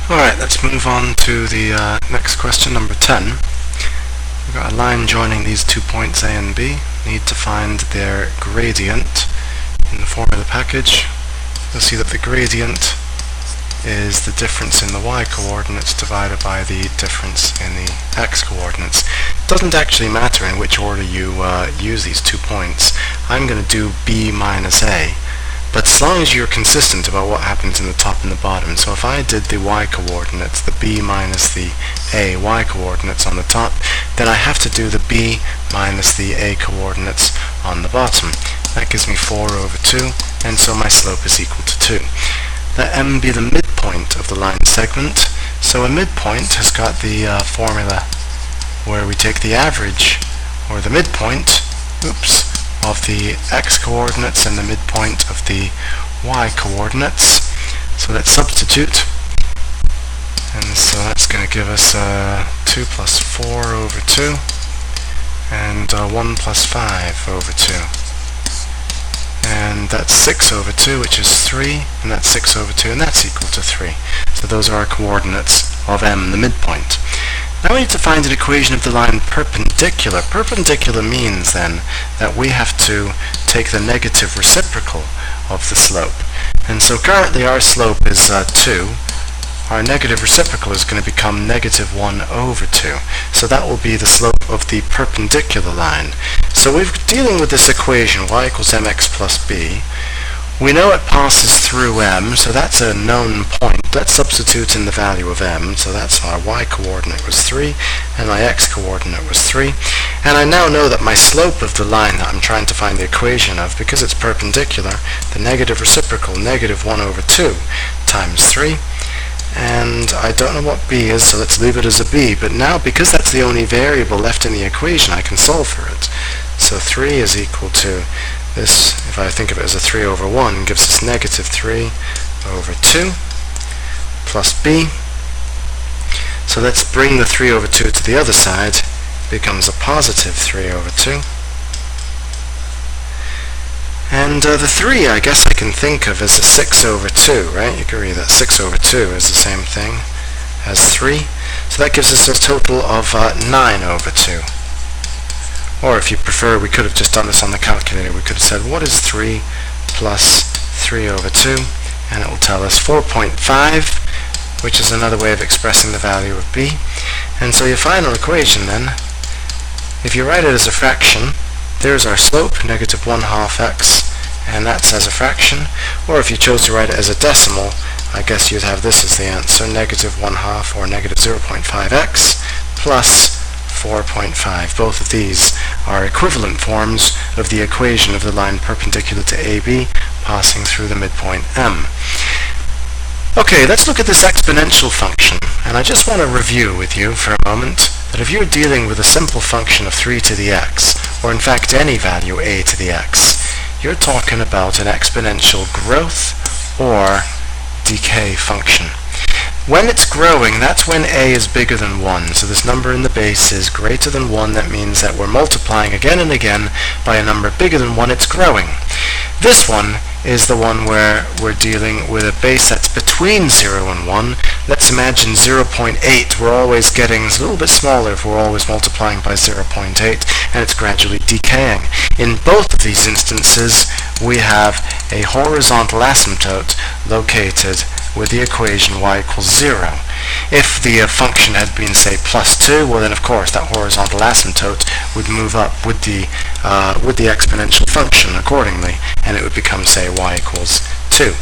Alright, let's move on to the next question, number 10. We've got a line joining these 2 points A and B. Need to find their gradient in the formula package. You'll see that the gradient is the difference in the y-coordinates divided by the difference in the x-coordinates. It doesn't actually matter in which order you use these 2 points. I'm going to do B minus A. But as long as you're consistent about what happens in the top and the bottom, so if I did the y-coordinates, the b minus the a y-coordinates on the top, then I have to do the b minus the a coordinates on the bottom. That gives me 4 over 2, and so my slope is equal to 2. Let m be the midpoint of the line segment, so a midpoint has got the formula where we take the average, or the midpoint, of the x-coordinates and the midpoint of the y-coordinates. So let's substitute, and so that's going to give us 2 plus 4 over 2 and 1 plus 5 over 2. And that's 6 over 2, which is 3, and that's 6 over 2, and that's equal to 3. So those are our coordinates of m, the midpoint. Now we need to find an equation of the line perpendicular. Perpendicular means then that we have to take the negative reciprocal of the slope. And so currently our slope is 2. Our negative reciprocal is going to become negative 1 over 2. So that will be the slope of the perpendicular line. So we're dealing with this equation, y equals mx plus b. We know it passes through m, so that's a known point. Let's substitute in the value of m, so that's my y-coordinate was 3, and my x-coordinate was 3. And I now know that my slope of the line that I'm trying to find the equation of, because it's perpendicular, the negative reciprocal, negative 1 over 2, times 3. And I don't know what b is, so let's leave it as a b. But now, because that's the only variable left in the equation, I can solve for it. So 3 is equal to this, if I think of it as a 3 over 1, gives us negative 3 over 2 plus b. So let's bring the 3 over 2 to the other side. It becomes a positive 3 over 2. And the 3, I guess I can think of as a 6 over 2, right? You can read that 6 over 2 is the same thing as 3. So that gives us a total of 9 over 2. Or if you prefer, we could have just done this on the calculator. We could have said, what is 3 plus 3 over 2? And it will tell us 4.5, which is another way of expressing the value of b. And so your final equation then, if you write it as a fraction, there's our slope, negative 1/2 x, and that's as a fraction. Or if you chose to write it as a decimal, I guess you'd have this as the answer, negative 1/2 or negative 0.5x plus 4.5. Both of these are equivalent forms of the equation of the line perpendicular to AB passing through the midpoint M. Okay, let's look at this exponential function, and I just want to review with you for a moment that if you're dealing with a simple function of 3 to the x, or in fact any value a to the x, you're talking about an exponential growth or decay function. When it's growing, that's when a is bigger than 1. So this number in the base is greater than 1. That means that we're multiplying again and again by a number bigger than 1. It's growing. This one is the one where we're dealing with a base that's between 0 and 1. Let's imagine 0.8. We're always getting a little bit smaller if we're always multiplying by 0.8, and it's gradually decaying. In both of these instances, we have a horizontal asymptote located with the equation y equals 0. If the function had been, say, plus 2, well then of course that horizontal asymptote would move up with the exponential function accordingly, and it would become, say, y equals 2.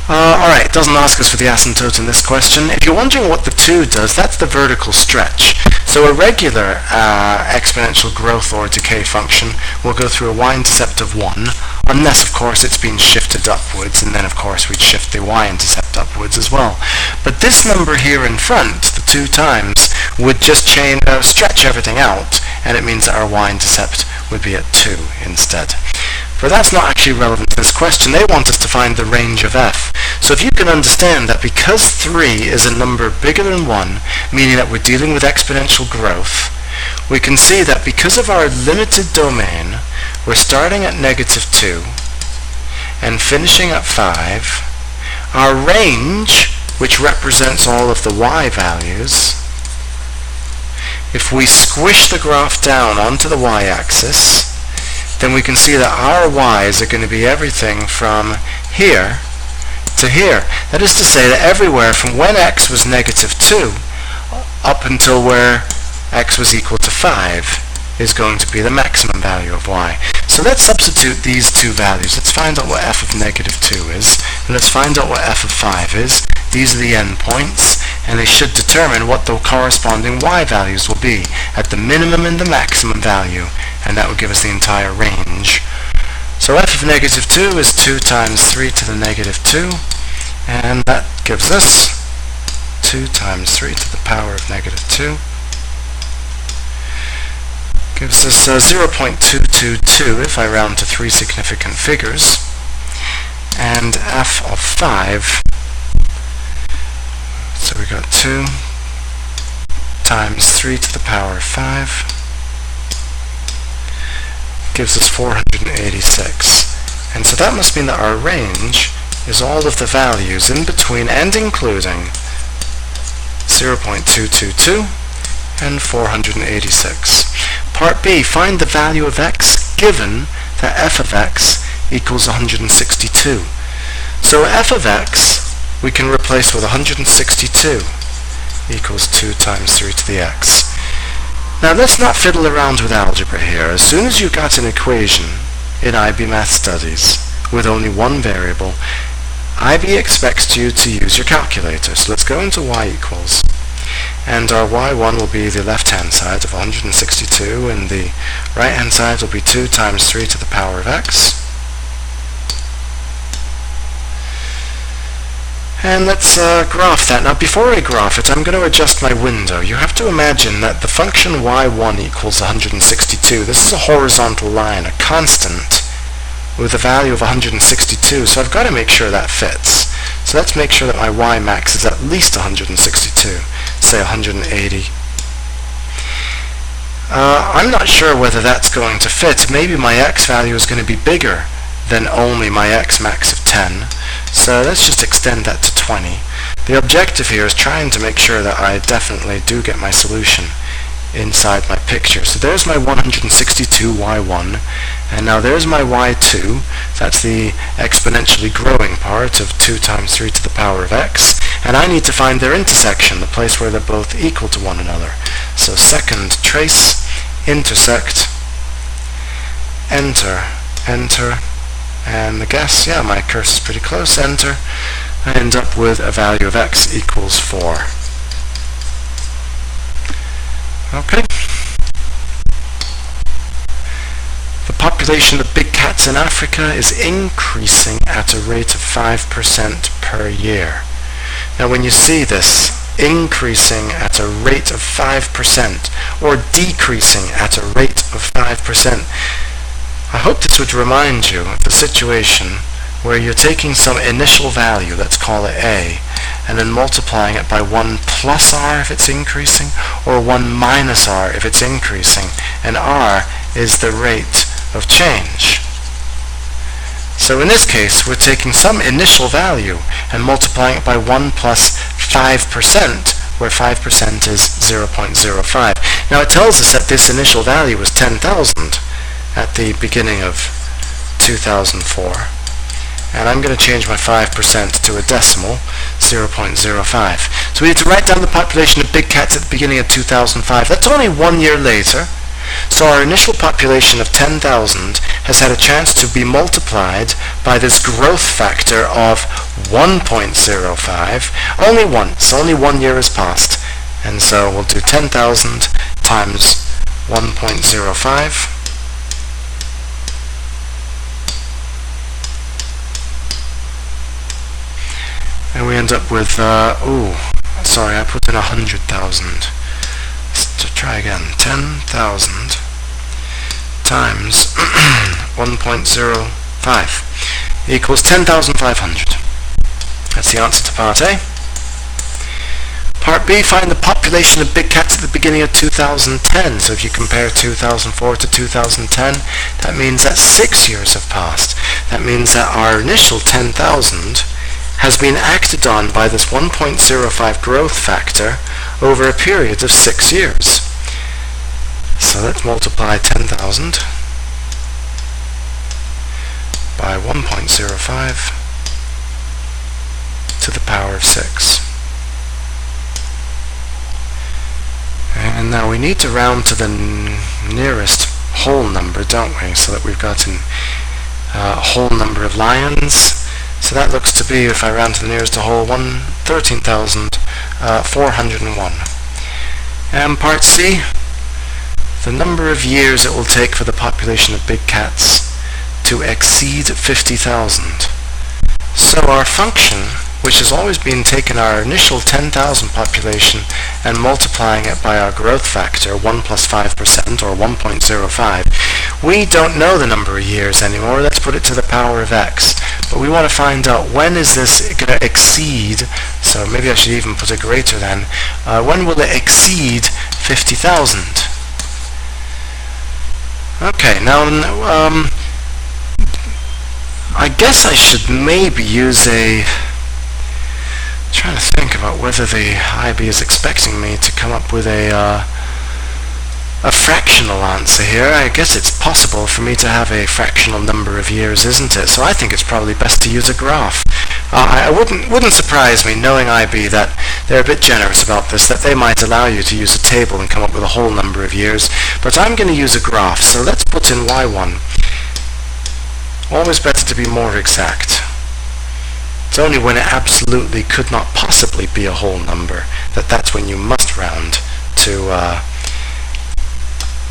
Alright, it doesn't ask us for the asymptote in this question. If you're wondering what the 2 does, that's the vertical stretch. So a regular exponential growth or decay function will go through a y-intercept of 1, unless of course it's been shifted upwards, and then of course we'd shift the y-intercept upwards as well. But this number here in front, the 2 times, would just stretch everything out, and it means that our y-intercept would be at 2 instead. But that's not actually relevant to this question. They want us to find the range of f. So if you can understand that because 3 is a number bigger than 1, meaning that we're dealing with exponential growth, we can see that because of our limited domain, we're starting at negative 2 and finishing at 5. Our range, which represents all of the y values, if we squish the graph down onto the y-axis, then we can see that our y's are going to be everything from here to here. That is to say that everywhere from when x was negative 2 up until where x was equal to 5 is going to be the maximum value of y. So let's substitute these two values. Let's find out what f of negative 2 is, and let's find out what f of 5 is. These are the endpoints, and they should determine what the corresponding y values will be at the minimum and the maximum value, and that will give us the entire range. So f of negative 2 is 2 times 3 to the negative 2, and that gives us 2 times 3 to the power of negative 2. Gives us 0.222 if I round to 3 significant figures. And f of 5, so we got 2 times 3 to the power of 5, gives us 486. And so that must mean that our range is all of the values in between and including 0.222 and 486. Part B, find the value of x given that f of x equals 162. So f of x we can replace with 162 equals 2 times 3 to the x. Now let's not fiddle around with algebra here. As soon as you got an equation in IB Math Studies with only one variable, IB expects you to use your calculator. So let's go into y equals. And our y1 will be the left-hand side of 162, and the right-hand side will be 2 times 3 to the power of x. And let's graph that. Now before I graph it, I'm going to adjust my window. You have to imagine that the function y1 equals 162. This is a horizontal line, a constant, with a value of 162, so I've got to make sure that fits. So let's make sure that my y max is at least 162, say 180. I'm not sure whether that's going to fit. Maybe my x value is going to be bigger than only my x max of 10. So let's just extend that to 20. The objective here is trying to make sure that I definitely do get my solution inside my picture. So there's my 162 y1, and now there's my y2. That's the exponentially growing part of 2 times 3 to the power of x, and I need to find their intersection, the place where they're both equal to one another. So second trace, intersect, enter, enter, and the guess, yeah, my cursor's pretty close, enter. I end up with a value of x equals 4. Okay. The population of big cats in Africa is increasing at a rate of 5% per year. Now when you see this, increasing at a rate of 5% or decreasing at a rate of 5%, I hope this would remind you of the situation where you're taking some initial value, let's call it a, and then multiplying it by 1 plus r if it's increasing, or 1 minus r if it's increasing, and r is the rate of change. So in this case, we're taking some initial value and multiplying it by 1 plus 5%, where 5% is 0.05. Now it tells us that this initial value was 10,000 at the beginning of 2004. And I'm going to change my 5% to a decimal, 0.05. So we need to write down the population of big cats at the beginning of 2005. That's only 1 year later. So our initial population of 10,000 has had a chance to be multiplied by this growth factor of 1.05 only once. Only 1 year has passed. And so we'll do 10,000 times 1.05. And we end up with, sorry, I put in 100,000. Let's try again. 10,000 times 1.05 equals 10,500. That's the answer to part A. Part B, find the population of big cats at the beginning of 2010. So if you compare 2004 to 2010, that means that 6 years have passed. That means that our initial 10,000 has been acted on by this 1.05 growth factor over a period of 6 years. So let's multiply 10,000 by 1.05 to the power of 6. And now we need to round to the nearest whole number, don't we? So that we've got a whole number of lions. So that looks to be, if I round to the nearest whole, 13,401. And part C, the number of years it will take for the population of big cats to exceed 50,000. So our function, which has always been taking our initial 10,000 population and multiplying it by our growth factor, 1 plus 5%, or 1.05, we don't know the number of years anymore. Let's put it to the power of x. But we want to find out, when is this going to exceed, so maybe I should even put a greater than, when will it exceed 50,000? Okay, now I guess I should maybe use trying to think about whether the IB is expecting me to come up with a fractional answer here. I guess it's possible for me to have a fractional number of years, isn't it? So I think it's probably best to use a graph. It wouldn't surprise me, knowing IB, that they're a bit generous about this, that they might allow you to use a table and come up with a whole number of years. But I'm going to use a graph, so let's put in y1. Always better to be more exact. It's only when it absolutely could not possibly be a whole number that's when you must round to a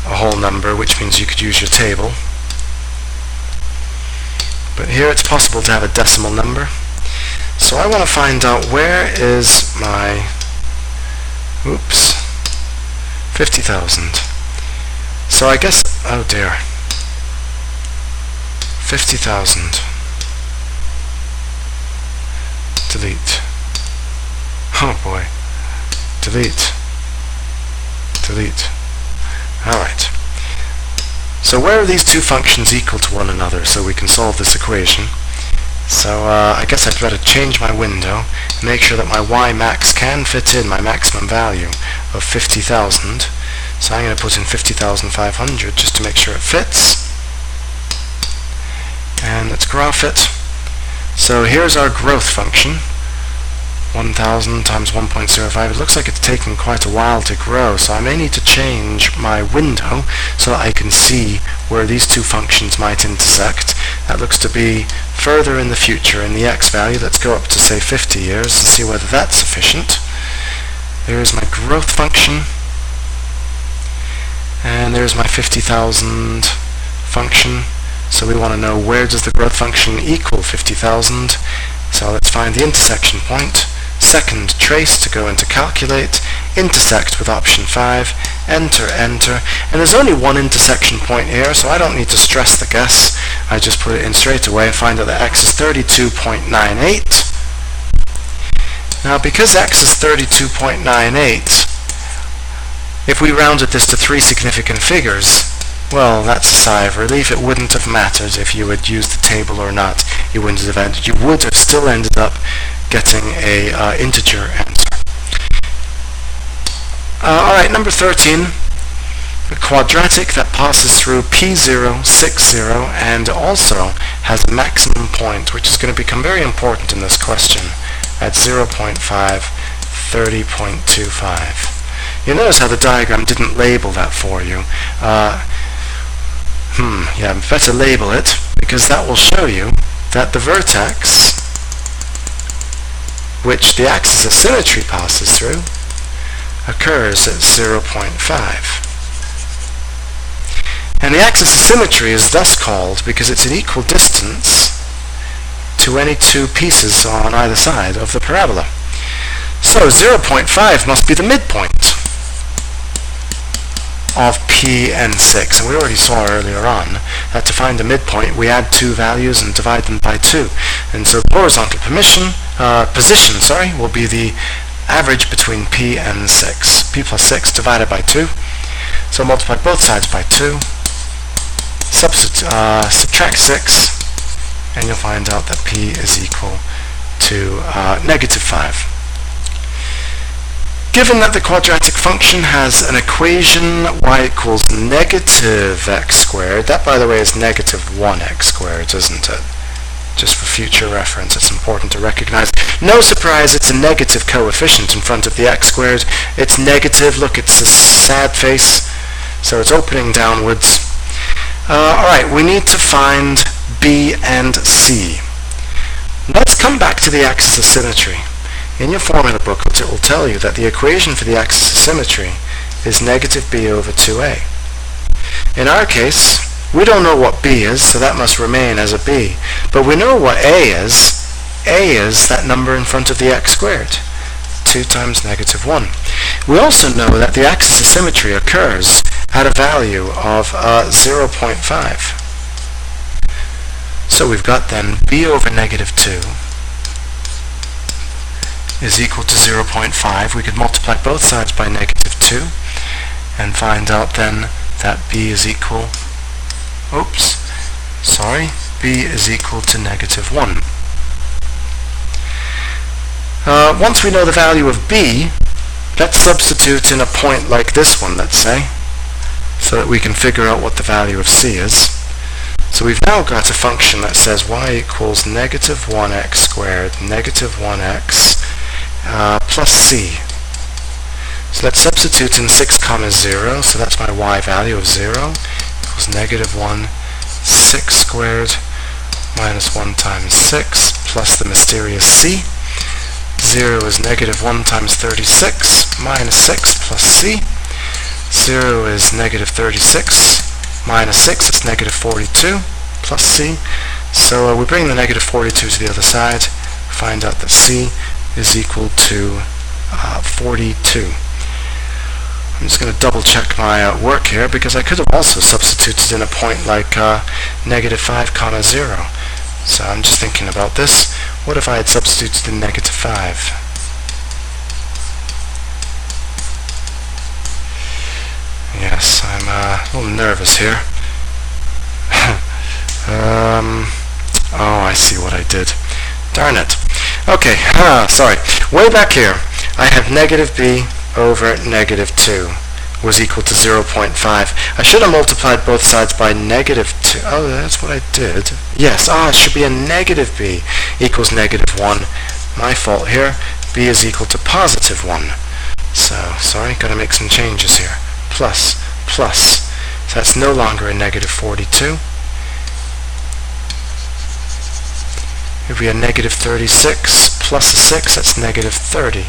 whole number, which means you could use your table. But here it's possible to have a decimal number. So I want to find out, where is my 50,000. So I guess, oh dear, 50,000. Delete. Oh boy. Delete. Delete. Alright. So where are these two functions equal to one another so we can solve this equation? So I guess I'd better change my window, make sure that my y max can fit in my maximum value of 50,000. So I'm going to put in 50,500 just to make sure it fits. And let's graph it. So here's our growth function. 1,000 times 1.05. It looks like it's taken quite a while to grow, so I may need to change my window so that I can see where these two functions might intersect. That looks to be further in the future in the x value. Let's go up to, say, 50 years and see whether that's sufficient. There's my growth function, and there's my 50,000 function. So we want to know, where does the growth function equal 50,000? So let's find the intersection point. Second trace to go into calculate, intersect with option 5, enter, enter, and there's only one intersection point here, so I don't need to stress the guess. I just put it in straight away and find out that x is 32.98. Now because x is 32.98, if we rounded this to 3 significant figures, well, that's a sigh of relief. It wouldn't have mattered if you had used the table or not. You would have still ended up getting a integer answer. Alright, number 13, a quadratic that passes through P0, 6, 0, and also has a maximum point, which is going to become very important in this question, at 0.5, 30.25. You notice how the diagram didn't label that for you. Yeah, better label it, because that will show you that the vertex, which the axis of symmetry passes through, occurs at 0.5. And the axis of symmetry is thus called because it's an equal distance to any two pieces on either side of the parabola. So 0.5 must be the midpoint of P and 6, and we already saw earlier on that to find the midpoint we add two values and divide them by 2, and so the horizontal position will be the average between P and 6. P plus 6 divided by 2, so multiply both sides by 2, subtract 6, and you'll find out that P is equal to negative 5. Given that the quadratic function has an equation y equals negative x squared, that by the way is negative 1x squared, isn't it? Just for future reference, it's important to recognize. No surprise, it's a negative coefficient in front of the x squared. It's negative, look, it's a sad face, so it's opening downwards. Alright, we need to find b and c. Let's come back to the axis of symmetry. In your formula booklet, it will tell you that the equation for the axis of symmetry is negative b over 2a. In our case, we don't know what b is, so that must remain as a b. But we know what a is. A is that number in front of the x squared, 2 times negative 1. We also know that the axis of symmetry occurs at a value of 0.5. So we've got then b over negative 2 is equal to 0.5. We could multiply both sides by negative 2 and find out then that b is equal, b is equal to negative 1. Once we know the value of b, let's substitute in a point like this one, let's say, so that we can figure out what the value of c is. So we've now got a function that says y equals negative 1x squared, negative 1x, plus c. So let's substitute in 6 comma 0, so that's my y value of 0, equals negative 1, 6 squared, minus 1 times 6, plus the mysterious c. 0 is negative 1 times 36, minus 6, plus c. 0 is negative 36, minus 6, it's negative 42, plus c. So we bring the negative 42 to the other side, find out that c is equal to 42. I'm just going to double check my work here, because I could have also substituted in a point like negative 5 comma 0. So I'm just thinking about this. What if I had substituted in negative 5? Yes, I'm a little nervous here. Oh, I see what I did. Darn it. Okay, sorry. Way back here, I have negative b over negative 2 was equal to 0.5. I should have multiplied both sides by negative 2. Oh, that's what I did. Yes, it should be a negative b equals negative 1. My fault here. b is equal to positive 1. So, sorry, got to make some changes here. Plus. So that's no longer a negative 42. If we had negative 36 plus a 6, that's negative 30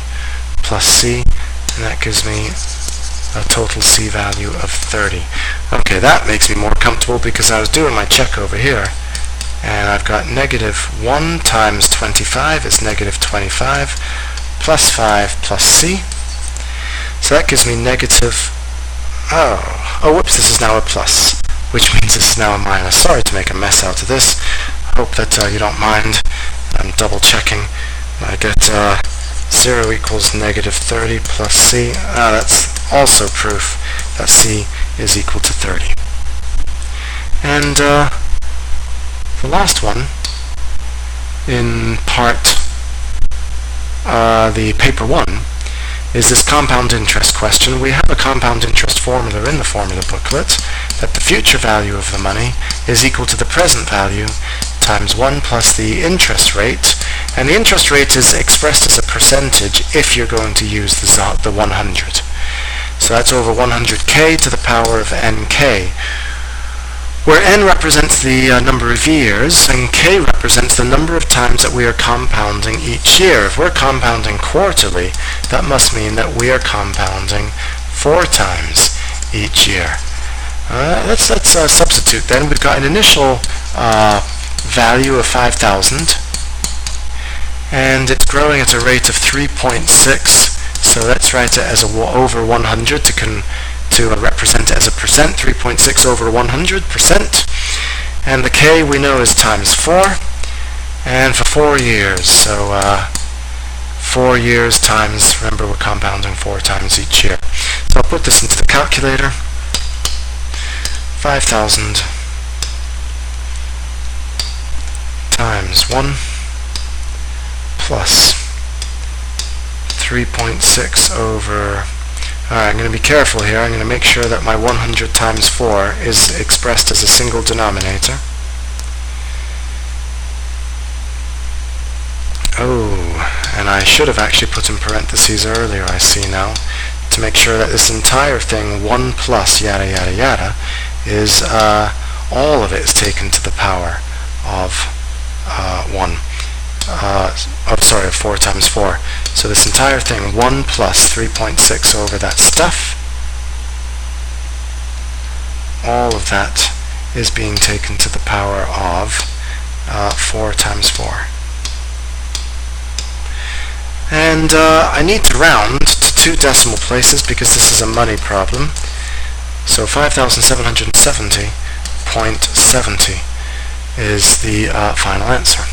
plus c, and that gives me a total c value of 30. Okay, that makes me more comfortable, because I was doing my check over here, and I've got negative 1 times 25 is negative 25, plus 5 plus c. So that gives me negative, whoops, this is now a plus, which means this is now a minus. Sorry to make a mess out of this. Hope that you don't mind. I'm double checking. I get 0 equals negative 30 plus c. That's also proof that c is equal to 30. And the last one, in part the paper 1, is this compound interest question. We have a compound interest formula in the formula booklet, that the future value of the money is equal to the present value times 1 plus the interest rate, and the interest rate is expressed as a percentage if you're going to use the 100. So that's over 100k to the power of nk, where n represents the number of years and k represents the number of times that we are compounding each year. If we're compounding quarterly, that must mean that we are compounding 4 times each year. Let's substitute then. We've got an initial value of 5,000, and it's growing at a rate of 3.6. So let's write it as over 100 to represent it as a percent. 3.6 over 100%, and the k we know is times 4, and for 4 years. So 4 years times, remember we're compounding 4 times each year. So I'll put this into the calculator. 5,000 times 1 plus 3.6 over... Alright, I'm going to be careful here. I'm going to make sure that my 100 times 4 is expressed as a single denominator. Oh, and I should have actually put in parentheses earlier, I see now, to make sure that this entire thing, 1 plus yada yada yada, is all of it is taken to the power of 4 times 4. So this entire thing, 1 plus 3.6 over that stuff, all of that is being taken to the power of 4 times 4. And I need to round to 2 decimal places because this is a money problem. So 5,770.70 is the final answer.